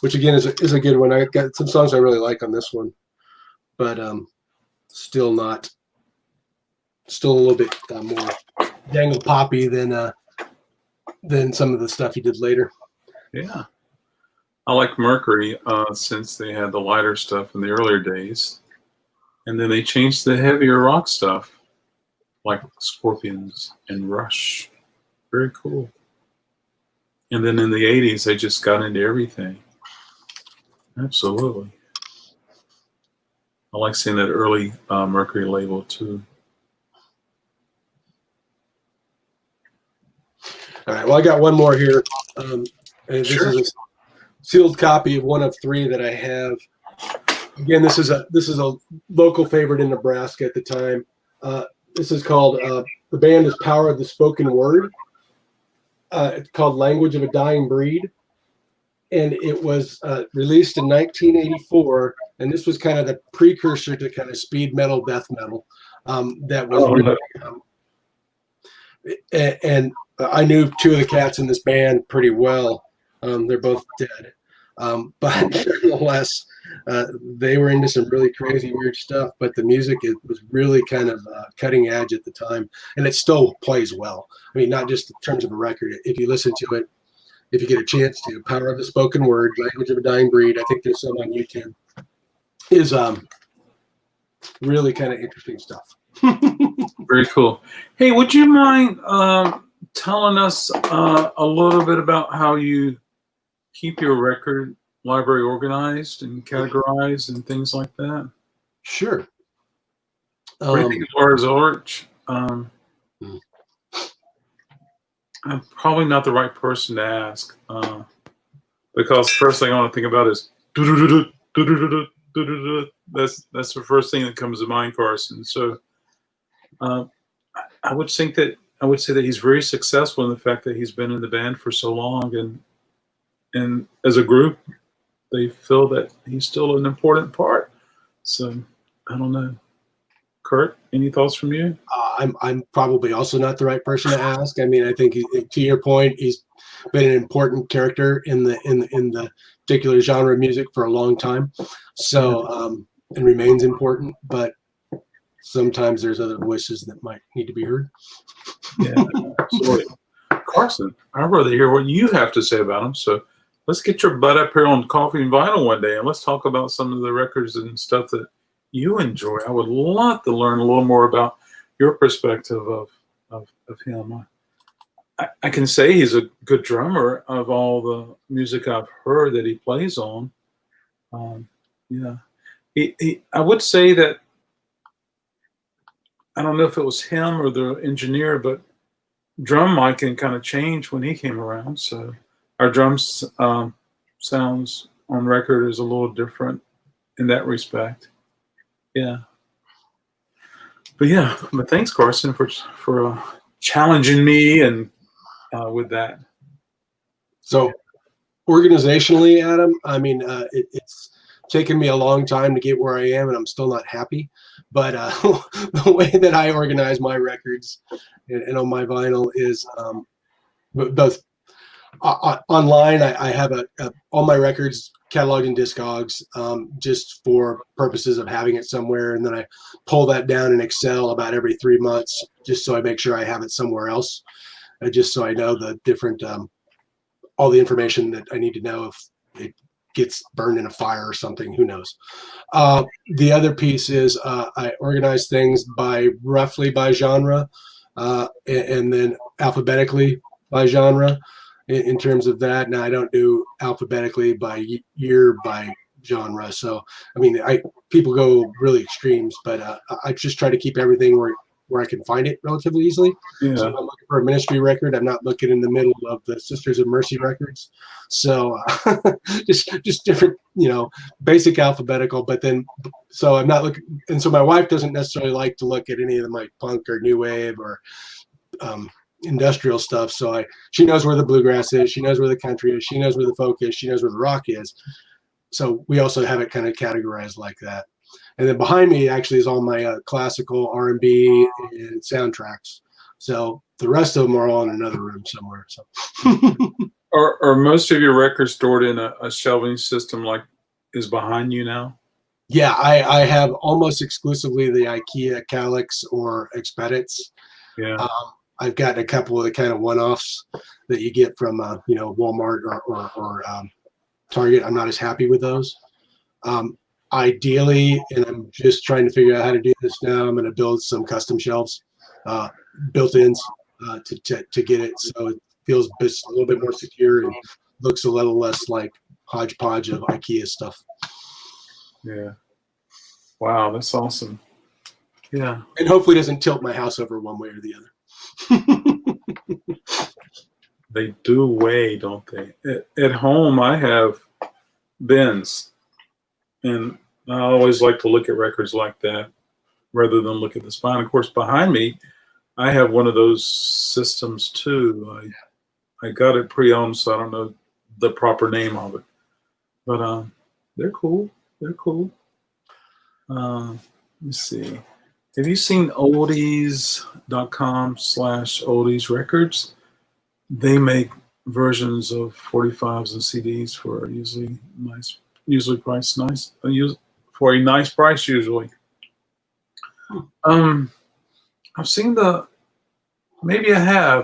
which again is a good one. I got some songs I really like on this one, but still a little bit more dangle poppy than some of the stuff he did later. Yeah. I like Mercury since they had the lighter stuff in the earlier days. And then they changed the heavier rock stuff, like Scorpions and Rush. Very cool. And then in the 80s, they just got into everything. Absolutely. I like seeing that early Mercury label, too. All right. Well, I got one more here. And this is a sealed copy of one of three that I have. Again, this is a local favorite in Nebraska at the time. This is called the band is Power of the Spoken Word. It's called Language of a Dying Breed, and it was released in 1984. And this was kind of the precursor to kind of speed metal, death metal. That was and I knew two of the cats in this band pretty well. They're both dead. But nonetheless, they were into some really crazy, weird stuff. But the music was really kind of cutting edge at the time, and it still plays well. I mean, not just in terms of a record. If you listen to it, if you get a chance to, Power of the Spoken Word, Language of a Dying Breed. I think there's some on YouTube. Is really kind of interesting stuff. Very cool. Hey, would you mind telling us a little bit about how you keep your record library organized and categorized and things like that? Sure. Anything as far as art, I'm probably not the right person to ask because the first thing I want to think about is that's the first thing that comes to mind, Carson. So I would think that I would say that he's very successful in the fact that he's been in the band for so long, and as a group, they feel that he's still an important part. So I don't know. Kurt, any thoughts from you? I'm probably also not the right person to ask. I mean, I think to your point, he's been an important character in the particular genre of music for a long time. So and remains important, but sometimes there's other voices that might need to be heard. Yeah, absolutely. Carson, I'd rather hear what you have to say about him. So let's get your butt up here on Coffee and Vinyl one day, and let's talk about some of the records and stuff that you enjoy. I would love to learn a little more about your perspective of him. I can say he's a good drummer of all the music I've heard that he plays on. Yeah, I would say that I don't know if it was him or the engineer, but drum miking kind of changed when he came around. So our drums sounds on record is a little different in that respect. Yeah. But thanks, Carson, for challenging me and with that. So organizationally, Adam, I mean, it's taken me a long time to get where I am, and I'm still not happy. But the way that I organize my records and on my vinyl is both online. I have all my records cataloged in Discogs just for purposes of having it somewhere, and then I pull that down in Excel about every 3 months, just so I make sure I have it somewhere else, just so I know the different all the information that I need to know if it gets burned in a fire or something. Who knows? The other piece is I organize things roughly by genre, and then alphabetically by genre in terms of that. Now I don't do alphabetically by year by genre. So I mean, people go really extremes, but I just try to keep everything where I can find it relatively easily. Yeah. So if I'm looking for a ministry record, I'm not looking in the middle of the Sisters of Mercy records. So just different, basic alphabetical. But then, so I'm not looking, and so my wife doesn't necessarily like to look at any of my punk or new wave or industrial stuff. So she knows where the bluegrass is, she knows where the country is, she knows where the folk is, she knows where the rock is. So we also have it kind of categorized like that. And then behind me actually is all my classical R&B and soundtracks. So the rest of them are all in another room somewhere. So Are most of your records stored in a shelving system like is behind you now? Yeah, I have almost exclusively the IKEA Calyx or Expedits. Yeah. I've gotten a couple of the kind of one-offs that you get from Walmart or Target. I'm not as happy with those. Ideally, and I'm just trying to figure out how to do this now, I'm going to build some custom shelves, built-ins to get it so it feels just a little bit more secure and looks a little less like hodgepodge of IKEA stuff. Yeah. Wow, that's awesome. Yeah. And hopefully doesn't tilt my house over one way or the other. They do weigh, don't they? At home, I have bins, and I always like to look at records like that rather than look at the spine. Of course, behind me, I have one of those systems too. I got it pre-owned, so I don't know the proper name of it, but they're cool. They're cool. Let's see. Have you seen oldies.com/oldies records? They make versions of 45s and CDs for usually priced nice, for a nice price usually. I've seen maybe I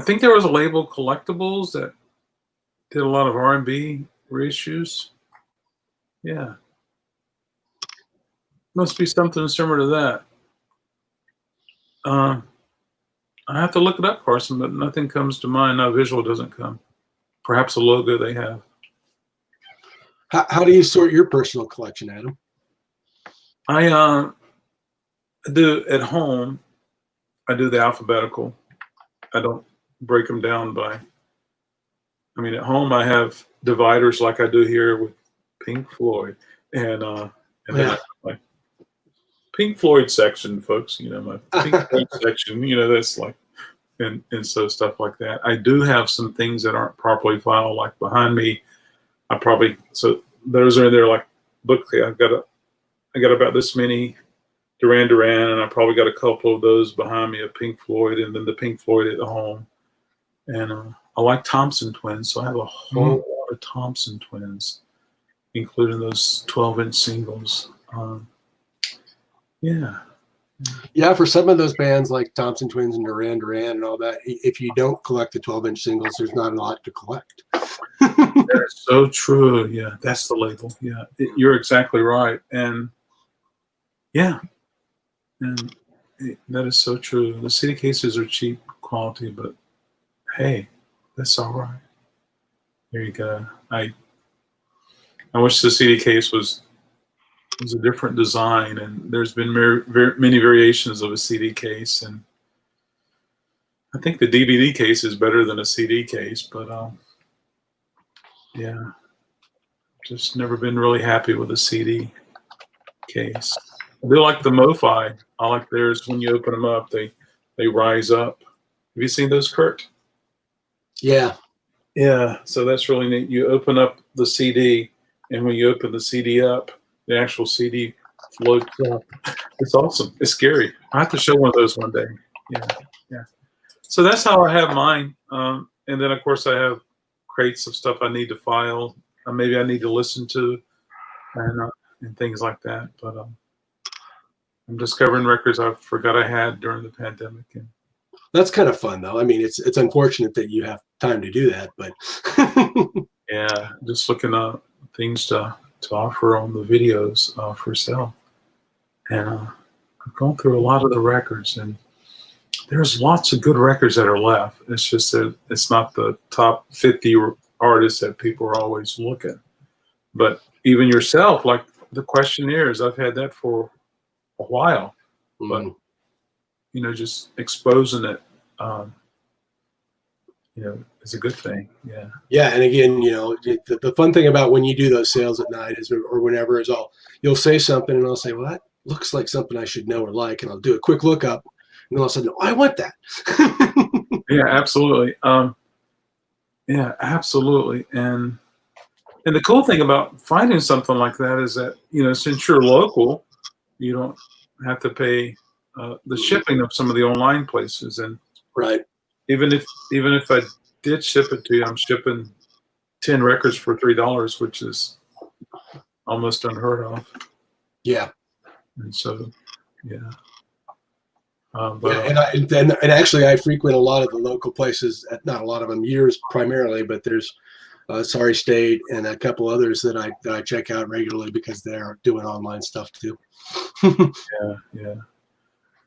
think there was a label Collectibles that did a lot of R&B reissues. Yeah. Must be something similar to that. I have to look it up, Carson, but nothing comes to mind. No visual doesn't come. Perhaps a logo they have. How do you sort your personal collection, Adam? I do at home. I do the alphabetical. I don't break them down by. I mean, at home I have dividers like I do here with Pink Floyd, and Yeah. Pink Floyd section, folks. My Pink Floyd section. That's like, and so stuff like that. I do have some things that aren't properly filed, like behind me. So those are in there. Like, look, I got about this many Duran Duran, and I probably got a couple of those behind me of Pink Floyd, and then the Pink Floyd at home. And I like Thompson twins, so I have a whole lot of Thompson twins, including those 12-inch singles. Yeah, for some of those bands like Thompson Twins and Duran Duran and all that, if you don't collect the 12-inch singles, there's not a lot to collect. That's so true. Yeah, that's the label. Yeah, you're exactly right. And yeah, and that is so true. The CD cases are cheap quality, but hey, that's all right. There you go. I wish the CD case was a different design, and there's been many variations of a CD case, and I think the DVD case is better than a CD case, but yeah, just never been really happy with a CD case. I do like the MoFi. I like theirs. When you open them up, they rise up. Have you seen those, Kurt? Yeah. Yeah, so that's really neat. You open up the CD, and when you open the CD up, the actual CD floats up. It's awesome. It's scary. I have to show one of those one day. Yeah. So that's how I have mine. And then, of course, I have crates of stuff I need to file. Maybe I need to listen to, and things like that. But I'm discovering records I forgot I had during the pandemic. And that's kind of fun, though. I mean, it's unfortunate that you have time to do that, but yeah, just looking up things to offer on the videos for sale. And I've gone through a lot of the records, and there's lots of good records that are left. It's just that it's not the top 50 artists that people are always looking. But even yourself, like the questionnaires, I've had that for a while. But, just exposing it, is a good thing. Yeah. Yeah, and again, the fun thing about when you do those sales at night or whenever is you'll say something and I'll say, well, that looks like something I should know or like, and I'll do a quick lookup, and then all of a sudden, I want that. Yeah, absolutely. Yeah, absolutely. And the cool thing about finding something like that is that, since you're local, you don't have to pay the shipping of some of the online places. And right. Even if I did ship it to you, I'm shipping 10 records for $3, which is almost unheard of. Yeah. And so, yeah. And actually, I frequent a lot of the local places. Not a lot of them, yours primarily, but there's Sorry State and a couple others that I check out regularly because they're doing online stuff too. Yeah.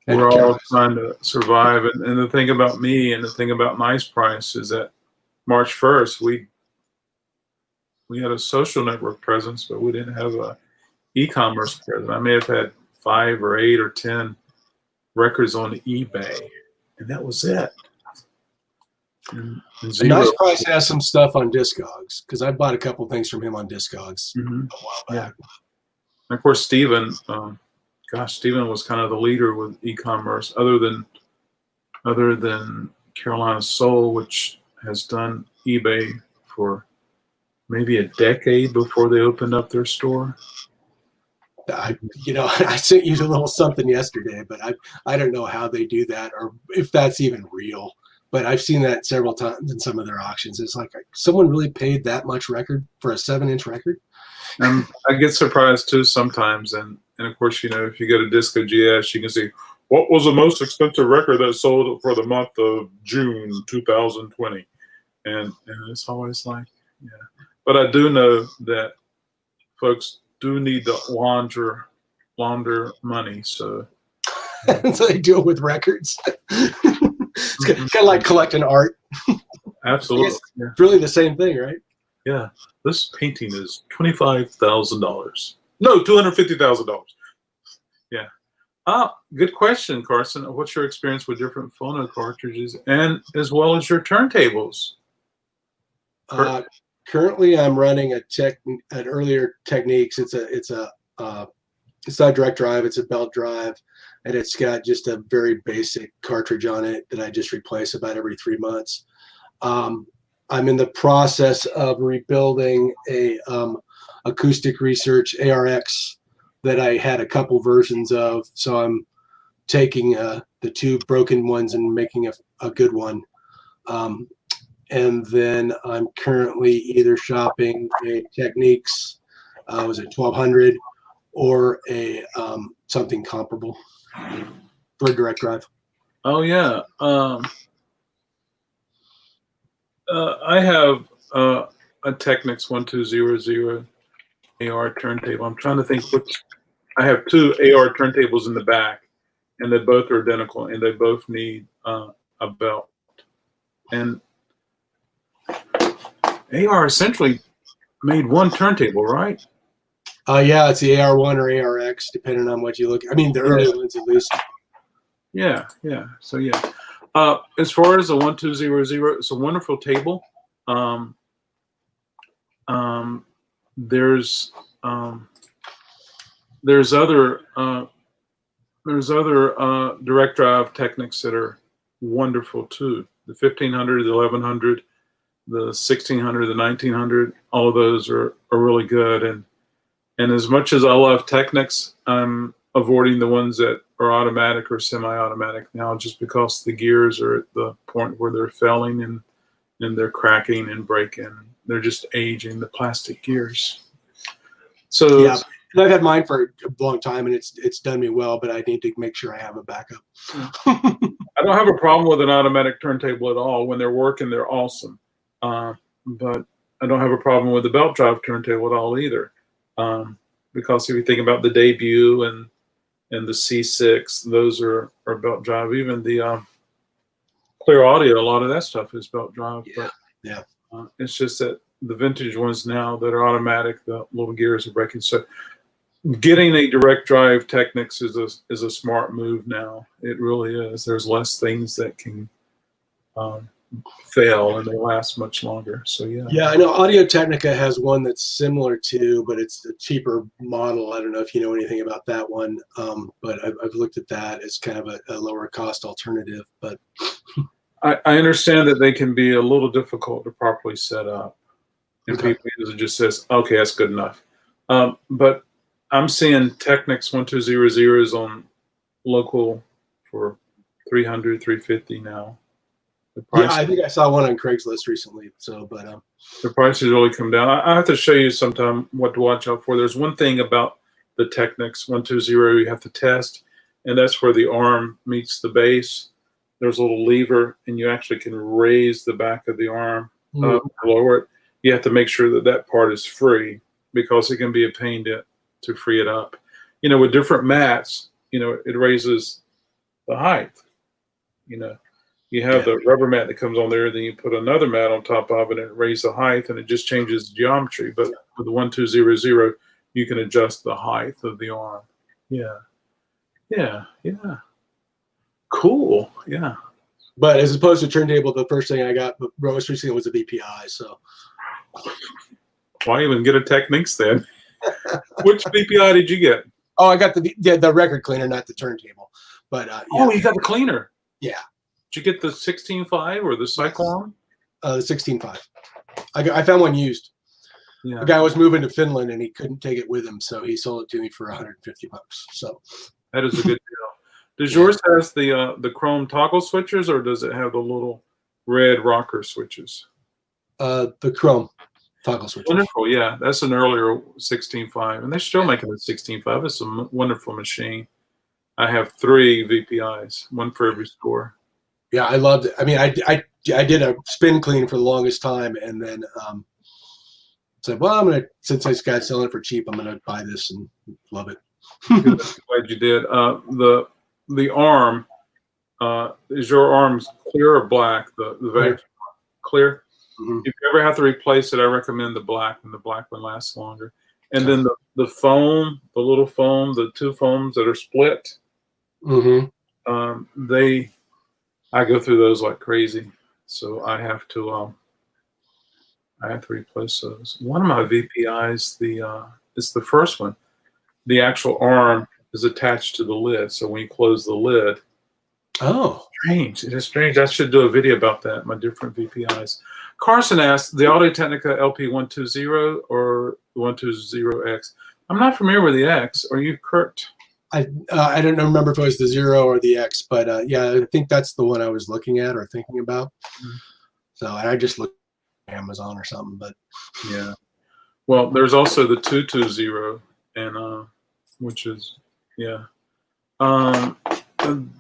We're all trying to survive, and the thing about me and the thing about Nice Price is that March 1st we had a social network presence, but we didn't have a e-commerce presence. I may have had 5 or 8 or 10 records on eBay, and that was it. And Nice Price has some stuff on Discogs because I bought a couple things from him on Discogs a while back. Yeah. And of course, Steven was kind of the leader with e-commerce, other than Carolina Soul, which has done eBay for maybe a decade before they opened up their store. I sent you a little something yesterday, but I don't know how they do that or if that's even real. But I've seen that several times in some of their auctions. It's like someone really paid that much record for a 7-inch record. I get surprised too sometimes, and of course, if you go to Disco GS, you can see what was the most expensive record that sold for the month of June 2020, and it's always like, yeah. But I do know that folks do need to launder money, so so they do it with records. It's kind of like collecting art. Absolutely, it's really the same thing, right? Yeah, this painting is $25,000. No, $250,000. Yeah. Good question, Carson. What's your experience with different phono cartridges and as well as your turntables? Currently, I'm running an earlier Techniques. It's a it's not direct drive, it's a belt drive, and it's got just a very basic cartridge on it that I just replace about every 3 months. I'm in the process of rebuilding a acoustic research ARX that I had a couple versions of. So I'm taking the 2 broken ones and making a good one. And then I'm currently either shopping a Technics, was it 1200, or a something comparable for direct drive. Oh yeah. I have a Technics 1200 AR turntable. I'm trying to think which. I have 2 AR turntables in the back, and they both are identical, and they both need a belt. And AR essentially made one turntable, right? Yeah, it's the AR1 or ARX, depending on what you look. I mean, the early ones at least. Yeah, yeah. So yeah. As far as the 1200, it's a wonderful table. There's other direct drive Technics that are wonderful too. The 1500, the 1100, the 1600, the 1900. All of those are really good. And as much as I love Technics, I'm avoiding the ones that are automatic or semi-automatic now, just because the gears are at the point where they're failing and they're cracking and breaking. They're just aging, the plastic gears. So yeah, and I've had mine for a long time, and it's done me well. But I need to make sure I have a backup. I don't have a problem with an automatic turntable at all. When they're working, they're awesome. But I don't have a problem with the belt drive turntable at all either. Because if you think about the Debut and the C6, those are belt drive. Even the Clear Audio, a lot of that stuff is belt drive. Yeah, but, it's just that the vintage ones now that are automatic, the little gears are breaking. So getting a direct drive Technics is a smart move now. It really is. There's less things that can fail, and they last much longer. So yeah. Yeah, I know Audio Technica has one that's similar to, but it's a cheaper model. I don't know if you know anything about that one, but I've looked at that as kind of a lower cost alternative. But I understand that they can be a little difficult to properly set up, and okay. people usually just says, "Okay, that's good enough." But I'm seeing Technics 1200s on local for 300, 350 now. Yeah, I think I saw one on Craigslist recently. So, but the prices really come down. I have to show you sometime what to watch out for. There's one thing about the Technics 120 you have to test, and that's where the arm meets the base. There's a little lever, and you actually can raise the back of the arm or lower it. You have to make sure that that part is free, because it can be a pain to free it up. You know, with different mats, you know, it raises the height. You know, you have the rubber mat that comes on there, then you put another mat on top of it, and it raises the height, and it just changes geometry. But with the 1200, you can adjust the height of the arm. Yeah, yeah, yeah. Cool. Yeah. But as opposed to turntable, the first thing I got most recently was a VPI. So why even get a Technics then? Which VPI did you get? Oh, I got the record cleaner, not the turntable. But yeah. Oh, you got the cleaner. Yeah. Did you get the 16.5 or the Cyclone? The 16.5. I found one used. Yeah. The guy was moving to Finland and he couldn't take it with him, so he sold it to me for $150. So that is a good deal. Does yours has the chrome toggle switches, or does it have the little red rocker switches? The chrome toggle switches. Wonderful. Yeah, that's an earlier 16.5, and they're still making the 16.5. It's a wonderful machine. I have 3 VPIs, one for every score. Yeah, I loved it. I mean, I did a spin clean for the longest time, and then said, well, since this guy's selling it for cheap, I'm gonna buy this and love it. Glad you did. The arm, is your arms clear or black? The vacuum clear. Mm-hmm. If you ever have to replace it, I recommend the black, and the black one lasts longer. And then the foam, the little foam, the 2 foams that are split, I go through those like crazy. So I have to replace those. One of my VPIs, it's the first one. the actual arm is attached to the lid. So when you close the lid, Oh, strange. It is strange. I should do a video about that, my different VPIs. Carson asked, the Audio-Technica LP120 or 120X? I'm not familiar with the X. Are you, Kurt? I don't remember if it was the 0 or the X, but yeah, I think that's the one I was looking at or thinking about. So I just looked at Amazon or something, but yeah. Well, there's also the 220, and which is, yeah.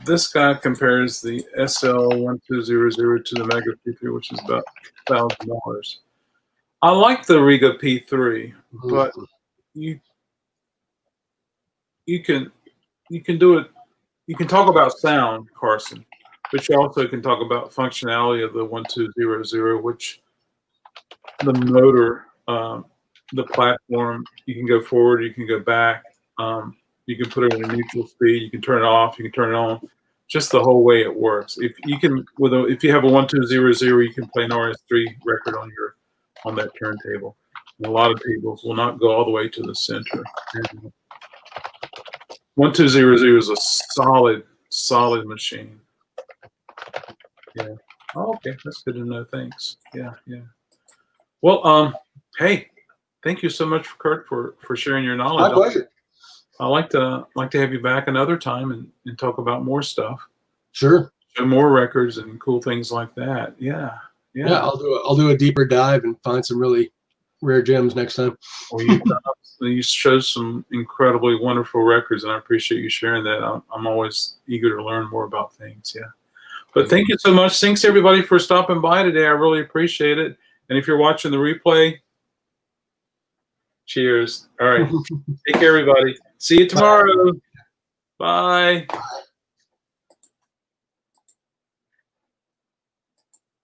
This guy compares the SL1200 to the Mega P3, which is about $1,000. I like the Riga P3, but you can do it. You can talk about sound, Carson, but you also can talk about functionality of the 1200, which the motor, the platform, you can go forward, you can go back. You can put it in a neutral speed. You can turn it off. You can turn it on. Just the whole way it works. If you can, if you have a 1200, you can play an RS3 record on that turntable. And a lot of tables will not go all the way to the center. And 1200 is a solid machine. Yeah. Oh, okay, that's good to know. Thanks. Yeah, yeah. Well, hey, thank you so much, Kurt, for sharing your knowledge. my pleasure. I like to have you back another time and talk about more stuff. Sure. Show more records and cool things like that. Yeah. Yeah. Yeah, I'll do a deeper dive and find some really rare gems next time. Well, you show some incredibly wonderful records, and I appreciate you sharing that. I'm always eager to learn more about things. Yeah. But thank you so much. Thanks everybody for stopping by today. I really appreciate it. And if you're watching the replay, cheers. All right. Take care, everybody. See you tomorrow. Bye.